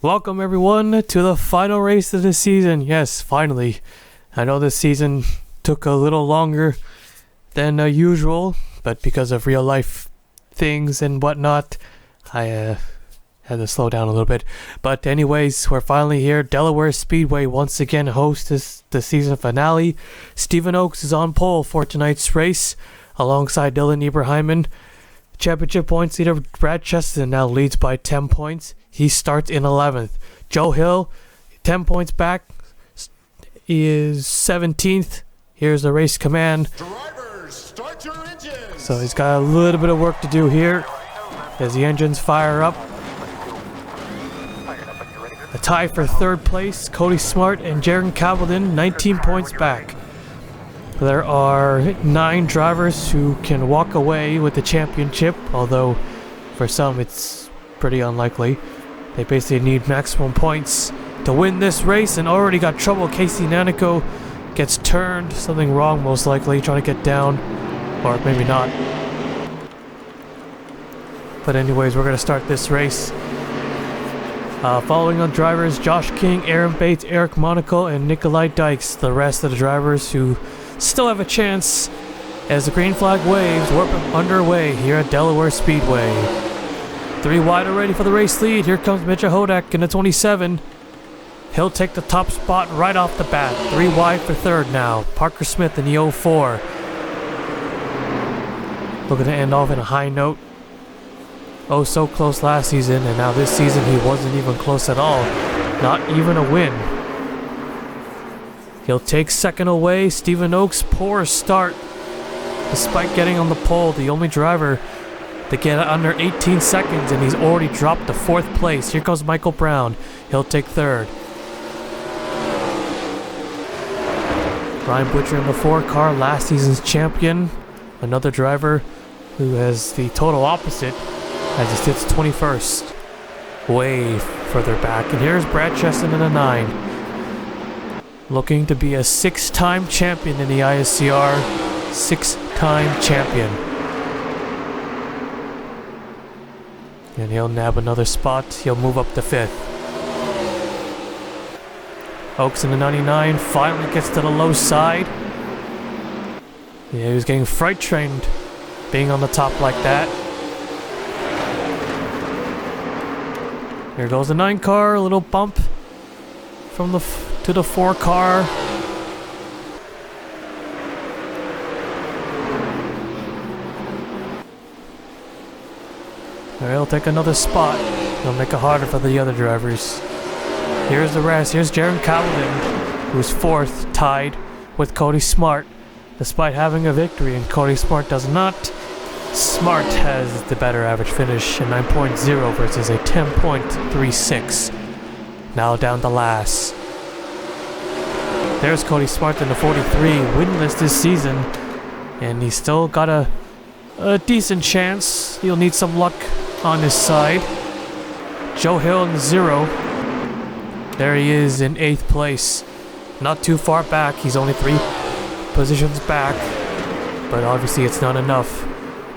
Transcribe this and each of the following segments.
Welcome everyone to the final race of the season. Yes, finally. I know this season took a little longer than usual, but because of real life things and whatnot, I had to slow down a little bit. But anyways, we're finally here. Delaware Speedway once again hosts the season finale. Stephen Oakes is on pole for tonight's race alongside Dylan Eberheimen. Championship points leader Brad Cheston now leads by 10 points. He starts in 11th. Joe Hill, 10 points back. He is 17th. Here's the race command. Drivers, start your engines. So he's got a little bit of work to do here as the engines fire up. A tie for third place, Cody Smart and Jaron Cabaldon, 19 points back. There are 9 drivers who can walk away with the championship, although for some it's pretty unlikely. They basically need maximum points to win this race, and already got trouble. Casey Nanico gets turned, something wrong most likely, trying to get down, or maybe not. But anyways, we're going to start this race. Following on drivers, Josh King, Aaron Bates, Eric Monaco, and Nikolai Dykes. The rest of the drivers who still have a chance as the green flag waves. We're underway here at Delaware Speedway. 3 wide already for the race lead. Here comes Mitchell Hodak in the 27. He'll take the top spot right off the bat. 3 wide for third now. Parker Smith in the 04. Looking to end off in a high note. Oh, so close last season, and now this season he wasn't even close at all. Not even a win. He'll take second away. Stephen Oakes, poor start. Despite getting on the pole, the only driver to get under 18 seconds, and he's already dropped to 4th place. Here comes Michael Brown. He'll take third. Brian Butcher in the 4 car, last season's champion. Another driver who has the total opposite as he sits 21st. Way further back. And here's Brad Cheston in a 9. Looking to be a 6-time champion in the ISCR. 6-time champion. And he'll nab another spot. He'll move up to 5th. Oakes in the 99 finally gets to the low side. Yeah, he was getting freight trained being on the top like that. Here goes the 9 car, a little bump from to the 4 car. He'll take another spot. He'll make it harder for the other drivers. Here's the rest. Here's Jaron Cabaldon, who's 4th, tied with Cody Smart, despite having a victory, and Cody Smart does not. Smart has the better average finish, a 9.0 versus a 10.36. Now down to last. There's Cody Smart in the 43, winless this season, and he's still got a decent chance. He'll need some luck on his side. Joe Hill in the 0. There he is in 8th place. Not too far back. He's only 3 positions back, but obviously it's not enough.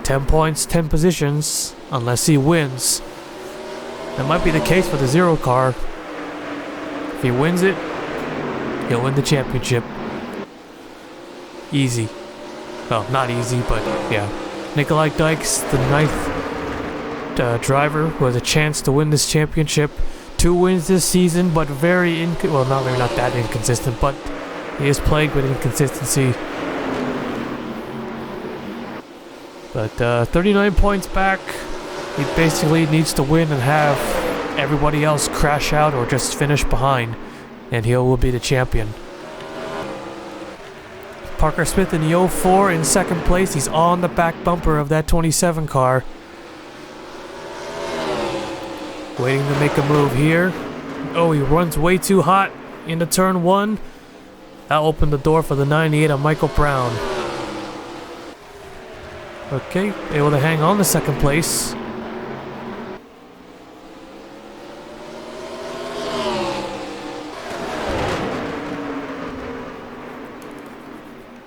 10 points, 10 positions, unless he wins. That might be the case for the 0 car. If he wins it, he'll win the championship. Easy. Well, not easy, but yeah. Nikolai Dykes, the 9th driver who has a chance to win this championship. 2 wins this season, but very well, not that inconsistent, but he is plagued with inconsistency. But 39 points back. He basically needs to win and have everybody else crash out or just finish behind, and he will be the champion. Parker Smith in the 04 in 2nd place. He's on the back bumper of that 27 car. Waiting to make a move here. Oh, he runs way too hot into turn 1. That opened the door for the 98 on Michael Brown. Okay, able to hang on to 2nd place.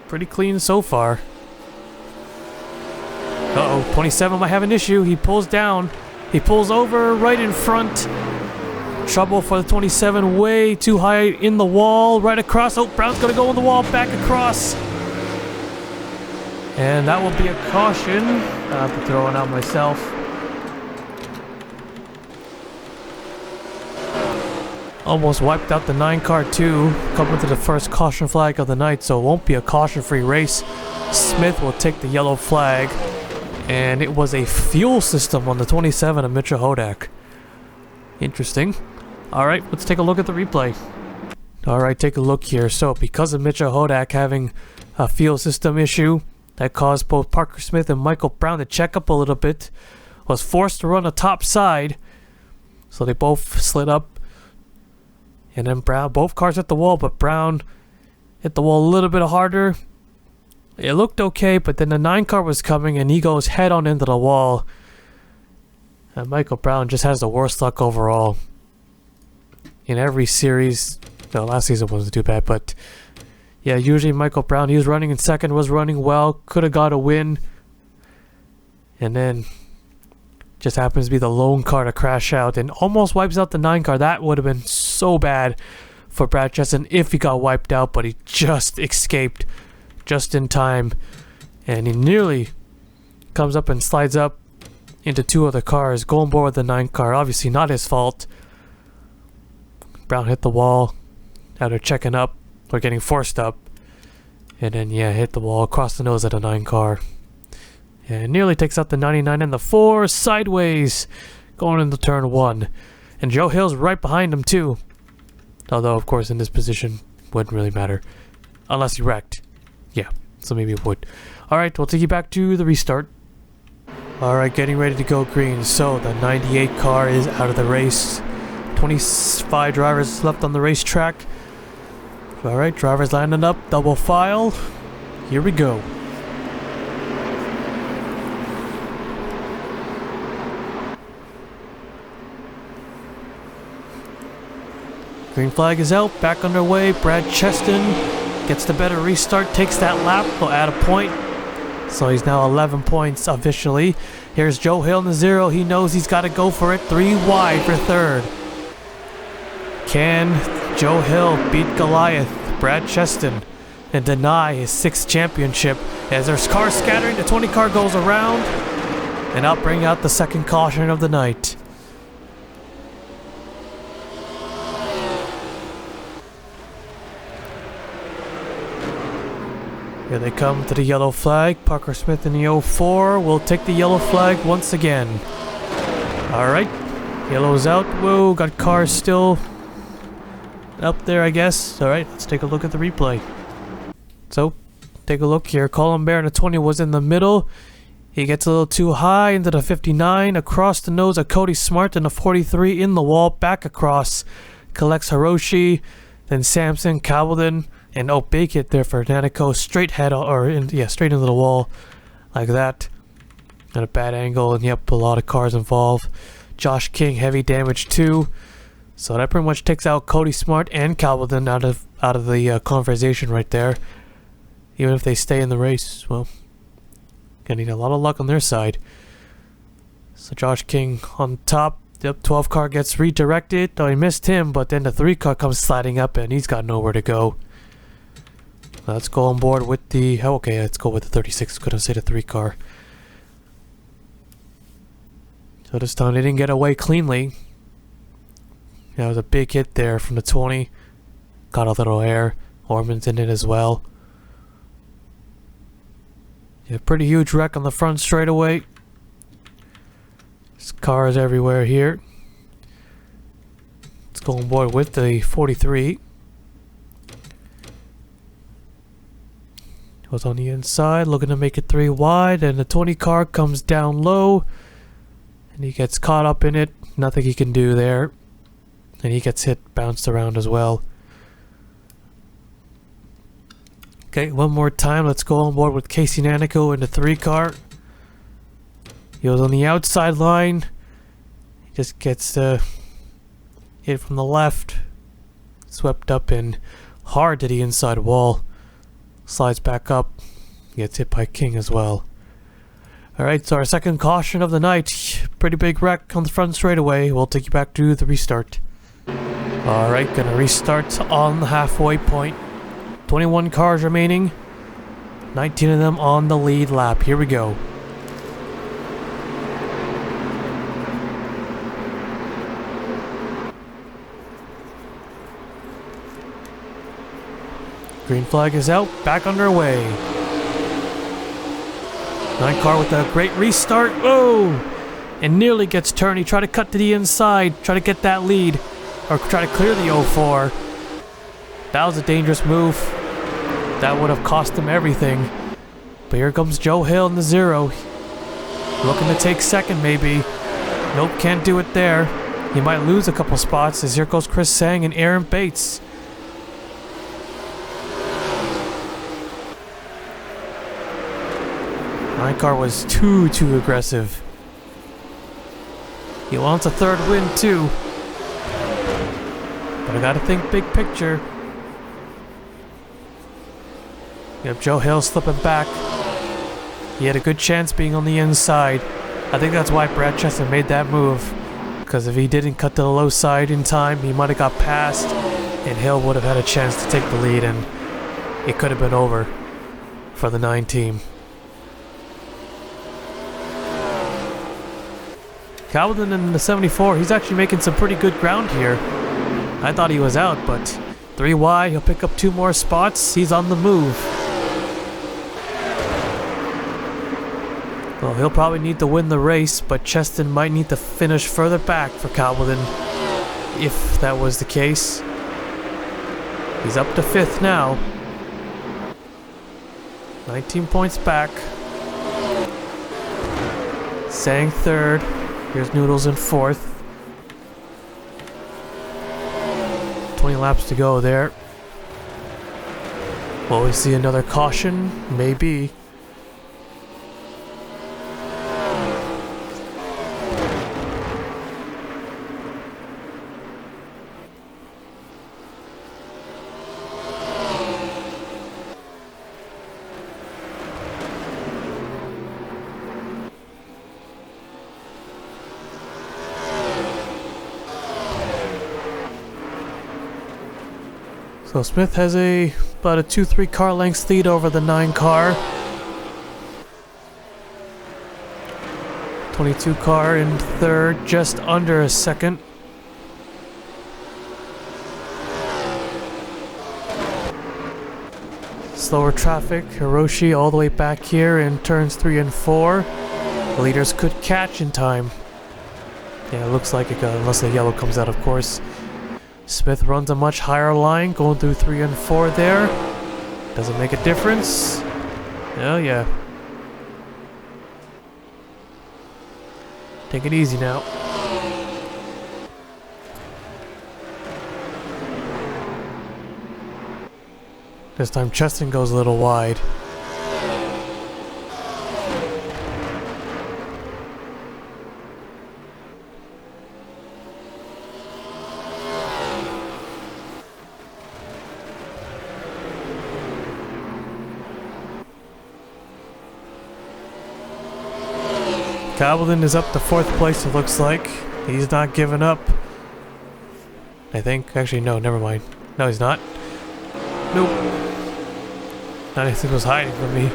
Pretty clean so far. Uh-oh, 27 might have an issue. He pulls down. He pulls over right in front. Trouble for the 27, way too high in the wall, right across. Oh, Brown's gonna go in the wall, back across. And that will be a caution. I have to throw it out myself. Almost wiped out the 9 car too, coming to the first caution flag of the night, so it won't be a caution-free race. Smith will take the yellow flag, and it was a fuel system on the 27 of Mitchell Hodak. Interesting. Alright, let's take a look at the replay. Alright, take a look here. So, because of Mitchell Hodak having a fuel system issue that caused both Parker Smith and Michael Brown to check up a little bit, was forced to run a top side, so they both slid up. And then Brown, both cars hit the wall, but Brown hit the wall a little bit harder. It looked okay, but then the 9 car was coming and he goes head on into the wall. And Michael Brown just has the worst luck overall. In every series, no, last season wasn't too bad, but yeah, usually Michael Brown, he was running in second, was running well, could have got a win. And then just happens to be the lone car to crash out and almost wipes out the 9 car. That would have been so bad for Brad Cheston if he got wiped out, but he just escaped just in time. And he nearly comes up and slides up into 2 other cars, going board with the 9 car. Obviously not his fault. Brown hit the wall after checking up or getting forced up. And then, yeah, hit the wall across the nose of the 9 car. And nearly takes out the 99 and the 4 sideways going into turn 1. And Joe Hill's right behind him too. Although, of course, in this position, wouldn't really matter. Unless he wrecked. Yeah, so maybe it would. Alright, we'll take you back to the restart. Alright, getting ready to go green. So, the 98 car is out of the race. 25 drivers left on the racetrack. Alright, drivers lining up, double file. Here we go. Green flag is out, back underway. Brad Cheston gets the better restart, takes that lap, will add a point. So he's now 11 points officially. Here's Joe Hill in the 0. He knows he's got to go for it. 3 wide for third. Can Joe Hill beat Goliath, Brad Cheston, and deny his 6th championship? As there's cars scattering, the 20 car goes around, and I'll bring out the second caution of the night. Here they come to the yellow flag. Parker Smith in the 04 will take the yellow flag once again. Alright, yellow's out. Whoa, got cars still up there, I guess. Alright, let's take a look at the replay. So, take a look here. Colin Bear in the 20 was in the middle. He gets a little too high into the 59, across the nose of Cody Smart in the 43, in the wall, back across. Collects Hiroshi, then Samson, Cabaldon, and oh, big hit there for Nanico, straight head, straight into the wall, like that. At a bad angle, and yep, a lot of cars involved. Josh King, heavy damage too. So that pretty much takes out Cody Smart and Cabaldon out of the conversation right there. Even if they stay in the race, well, gonna need a lot of luck on their side. So Josh King on top. Yep, 12 car gets redirected. Oh, he missed him, but then the 3 car comes sliding up and he's got nowhere to go. Let's go on board with the... Oh, okay, let's go with the 36. Couldn't say the 3 car. So this time they didn't get away cleanly. Yeah, it was a big hit there from the 20. Got a little air. Orman's in it as well. Yeah, pretty huge wreck on the front straightaway. There's cars everywhere here. Let's go on board with the 43. Was on the inside, looking to make it 3 wide, and the 20 car comes down low, and he gets caught up in it. Nothing he can do there, and he gets hit, bounced around as well. Okay, one more time. Let's go on board with Casey Nanico in the 3 car. He was on the outside line. He just gets hit from the left, swept up and hard to the inside wall. Slides back up, gets hit by King as well. Alright, so our second caution of the night. Pretty big wreck on the front straightaway. We'll take you back to the restart. Alright, gonna restart on the halfway point. 21 cars remaining. 19 of them on the lead lap. Here we go. Green flag is out, back underway. 9 car with a great restart. Whoa! And nearly gets turned. He tried to cut to the inside, try to get that lead, or try to clear the 04. That was a dangerous move. That would have cost him everything. But here comes Joe Hill in the 0. Looking to take second, maybe. Nope, can't do it there. He might lose a couple spots as here goes Chris Sang and Aaron Bates. My car was too aggressive. He wants a third win too. But I gotta think big picture. Yep, Joe Hill slipping back. He had a good chance being on the inside. I think that's why Brad Chester made that move. Because if he didn't cut to the low side in time, he might have got past, and Hill would have had a chance to take the lead, and it could have been over for the 9 team. Calvin in the 74, he's actually making some pretty good ground here. I thought he was out, but 3 wide, he'll pick up 2 more spots. He's on the move. Well, he'll probably need to win the race, but Cheston might need to finish further back for Calvin if that was the case. He's up to 5th now. 19 points back. Sang 3rd. Here's Noodles in 4th. 20 laps to go there. Will we see another caution? Maybe. So Smith has about a 2-3 car lengths lead over the 9 car. 22 car in 3rd, just under a second. Slower traffic, Hiroshi all the way back here in turns 3 and 4. The leaders could catch in time. Yeah, it looks like it could, unless the yellow comes out, of course. Smith runs a much higher line, going through 3 and 4 there. Doesn't make a difference. Oh yeah. Take it easy now. This time Cheston goes a little wide. Cableton is up to 4th place, it looks like. He's not giving up. I think. Actually, no, never mind. No, he's not. Nope. Not anything was hiding from me.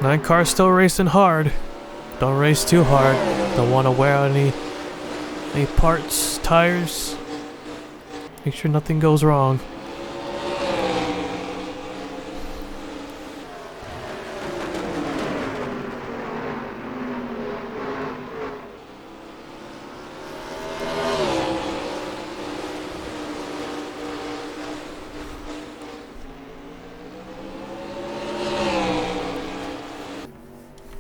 Nine cars still racing hard. Don't race too hard. Don't want to wear out any parts, tires. Make sure nothing goes wrong.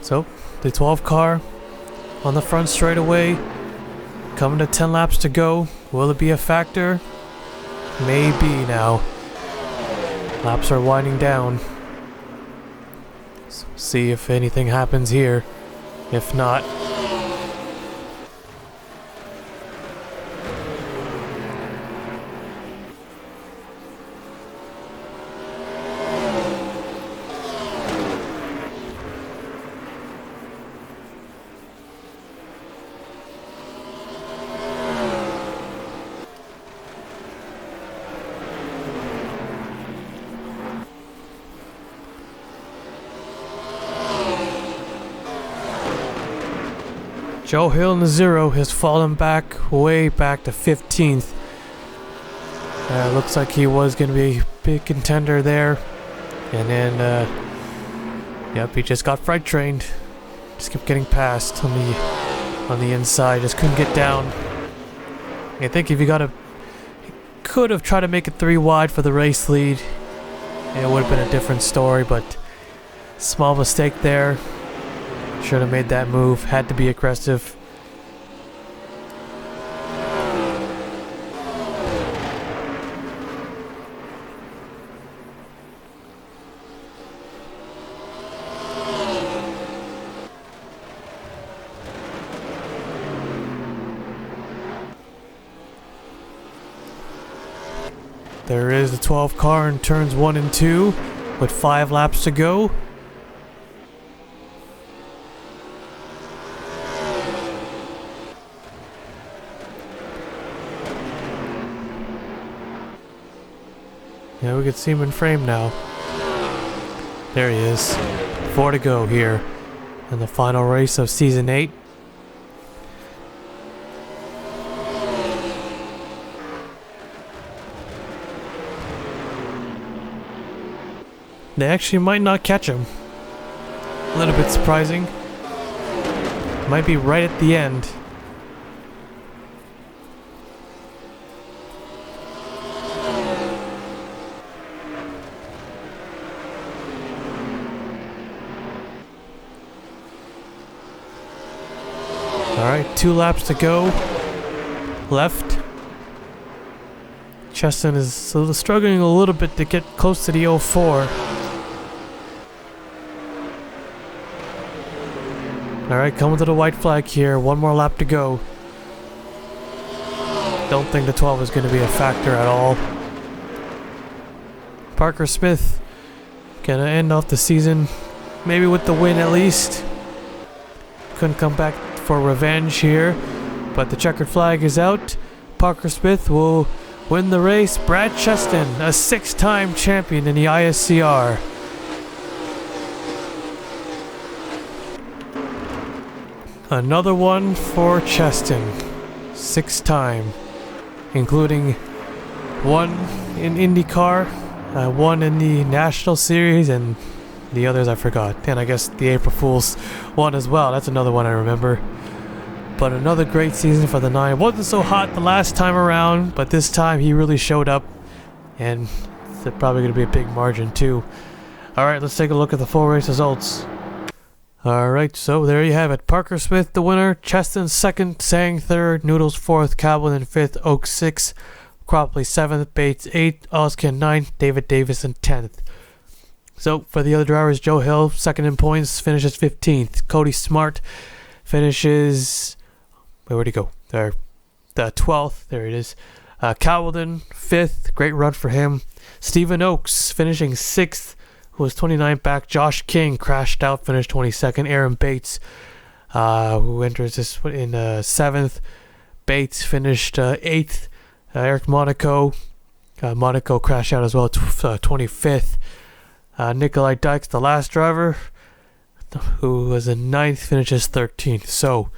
So, the 12 car on the front straightaway, coming to 10 laps to go. Will it be a factor? Maybe now. Laps are winding down. So see if anything happens here. If not, Joe Hill in the 0 has fallen back, way back to 15th. Looks like he was going to be a big contender there. And then, yep, he just got freight trained. Just kept getting past on the inside. Just couldn't get down. I think if he could have tried to make it 3 wide for the race lead, it would have been a different story, but small mistake there. Should have made that move. Had to be aggressive. There is the 12 car in turns 1 and 2 with 5 laps to go. Yeah, we can see him in frame now. There he is. 4 to go here in the final race of Season 8. They actually might not catch him. A little bit surprising. Might be right at the end. Alright, 2 laps to go. Left. Cheston is struggling a little bit to get close to the 04. Alright, coming to the white flag here. 1 more lap to go. Don't think the 12 is going to be a factor at all. Parker Smith gonna end off the season maybe with the win at least. Couldn't come back for revenge here, but the checkered flag is out. Parker Smith will win the race. Brad Cheston, a 6-time champion in the ISCR. Another one for Cheston. 6-time, including 1 in IndyCar, 1 in the National Series, and the others I forgot. And I guess the April Fool's one as well. That's another one I remember. But another great season for the 9. Wasn't so hot the last time around, but this time he really showed up. And it's probably going to be a big margin too. Alright, let's take a look at the full race results. Alright, so there you have it. Parker Smith the winner, Cheston 2nd, Sang 3rd, Noodles 4th, Cabellin 5th, Oak 6th, Cropley 7th, Bates 8th, Oskin 9th, David Davison 10th. So for the other drivers, Joe Hill 2nd in points, finishes 15th. Cody Smart finishes... where'd he go? There, the 12th, there it is. Cabellin 5th, great run for him. Stephen Oakes finishing 6th. Who was 29th back. Josh King crashed out, finished 22nd. Aaron Bates, who enters this in 7th. Bates finished 8th. Eric Monaco crashed out as well, 25th. Nikolai Dykes, the last driver, who was in 9th, finishes 13th. So,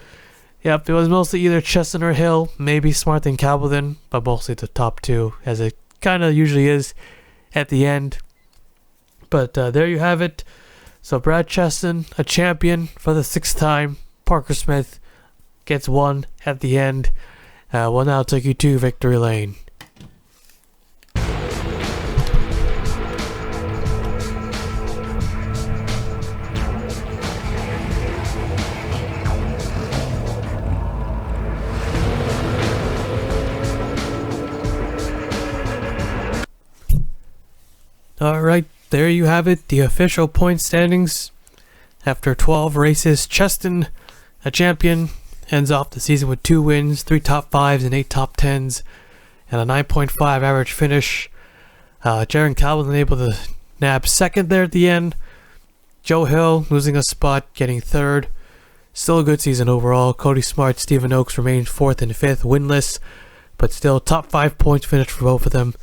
yep, it was mostly either Cheston or Hill, maybe Smart and Cabellin, but mostly the top 2, as it kind of usually is at the end. But there you have it. So Brad Cheston, a champion for the 6th time. Parker Smith gets 1 at the end. We'll now take you to victory lane. Alright, there you have it, the official point standings. After 12 races, Cheston, a champion, ends off the season with 2 wins, 3 top 5s and 8 top 10s, and a 9.5 average finish. Jaron Cabellin able to nab 2nd there at the end. Joe Hill losing a spot, getting 3rd. Still a good season overall. Cody Smart, Stephen Oakes remains 4th and 5th, winless, but still top 5 points finish for both of them.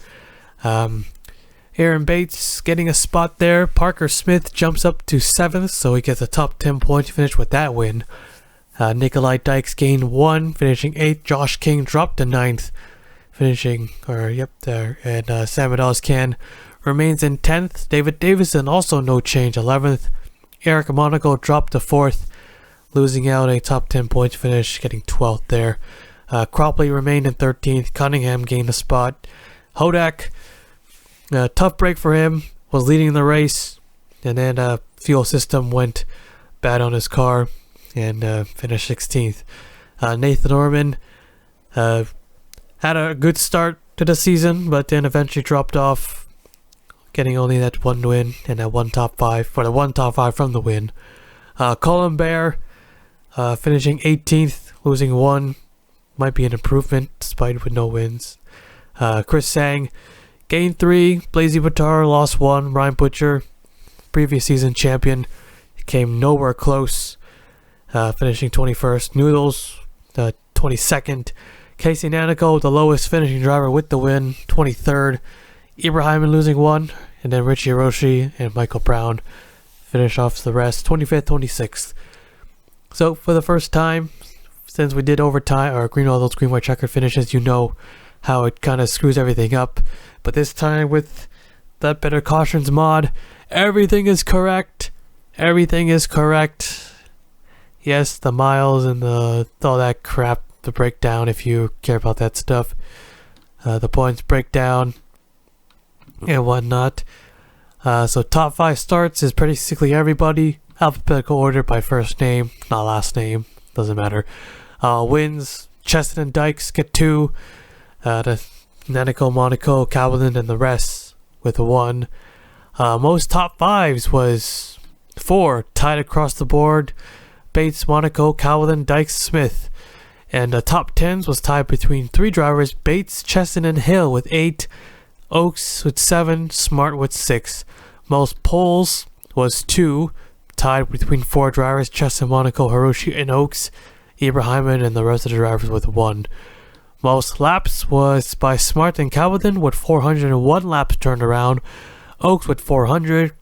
Aaron Bates getting a spot there. Parker Smith jumps up to 7th, so he gets a top 10 points finish with that win. Nikolai Dykes gained 1, finishing 8th. Josh King dropped to 9th, finishing, there. And Sam Odoskan remains in 10th. David Davison also no change, 11th. Eric Monaco dropped to 4th, losing out a top 10 points finish, getting 12th there. Cropley remained in 13th. Cunningham gained a spot. Hodak, tough break for him, was leading the race, and then fuel system went bad on his car and finished 16th. Nathan Orman had a good start to the season, but then eventually dropped off, getting only that 1 win and that 1 top 5, for the 1 top 5 from the win. Colin Bear finishing 18th, losing 1. Might be an improvement despite with no wins. Chris Sang gained 3. Blazy Batar lost 1. Ryan Butcher, previous season champion, came nowhere close, finishing 21st. Noodles, 22nd. Casey Nanico, the lowest finishing driver with the win, 23rd. Ibrahim losing 1, and then Richie Hiroshi and Michael Brown finish off the rest, 25th, 26th. So for the first time since we did overtime or all those green white checkered finishes, you know how it kind of screws everything up. But this time with that Better Cautions mod, everything is correct. Everything is correct. Yes, the miles and all that crap, the breakdown, if you care about that stuff, the points breakdown and whatnot. So top 5 starts is basically everybody, alphabetical order by first name, not last name, doesn't matter. Wins, Cheston and Dykes get 2, the Nanico, Monaco, Calvin, and the rest with 1. Most top 5s was 4, tied across the board. Bates, Monaco, Calvin, Dykes, Smith. And the top 10s was tied between 3 drivers, Bates, Cheston, and Hill with 8, Oaks with 7, Smart with 6. Most poles was 2, tied between 4 drivers, Cheston, Monaco, Hiroshi, and Oaks. Ibrahim and the rest of the drivers with 1. Most laps was by Smart and Calvin with 401 laps turned around. Oaks with 400,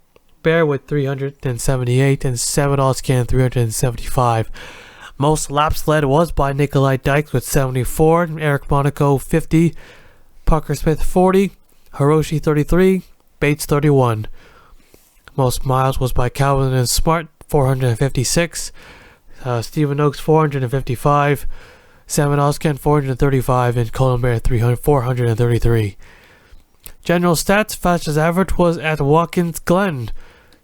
Bear with 378, and Samadoscan 375. Most laps led was by Nikolai Dykes with 74, Eric Monaco 50, Parker Smith 40, Hiroshi 33, Bates 31. Most miles was by Calvin and Smart 456, Stephen Oaks 455, Salmon Oscan 435, and Colin Bear 433. General stats, fastest average was at Watkins Glen.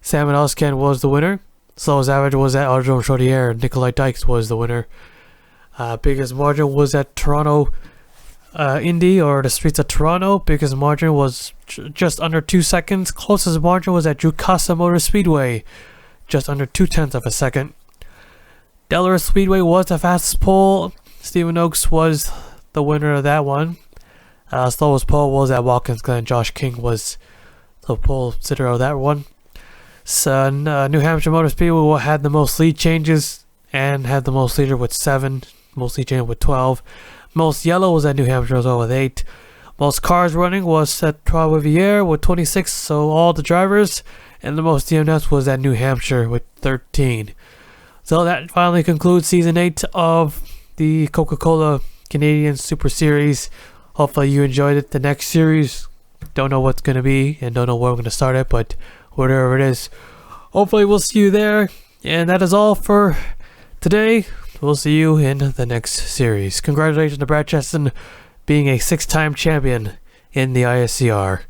Salmon Oscan was the winner. Slowest average was at Audrey Chaudière. Nikolai Dykes was the winner. Biggest margin was at Toronto Indy, or the streets of Toronto. Biggest margin was just under 2 seconds. Closest margin was at Jukasa Motor Speedway, just under 0.2 of a second. Delaware Speedway was the fastest pole. Stephen Oaks was the winner of that one. Slowest pole was at Watkins Glen. Josh King was the pole sitter of that one. So, New Hampshire Motor Speedway had the most lead changes and had the most leader with 7. Most lead change with 12. Most yellow was at New Hampshire as well with 8. Most cars running was at Trois Rivières with 26, so all the drivers. And the most DNFs was at New Hampshire with 13. So that finally concludes Season 8 of the Coca-Cola Canadian Super Series. Hopefully you enjoyed it. The next series, don't know what's going to be and don't know where I'm going to start it, but whatever it is, hopefully we'll see you there. And that is all for today. We'll see you in the next series. Congratulations to Brad Cheston being a 6-time champion in the ISCR.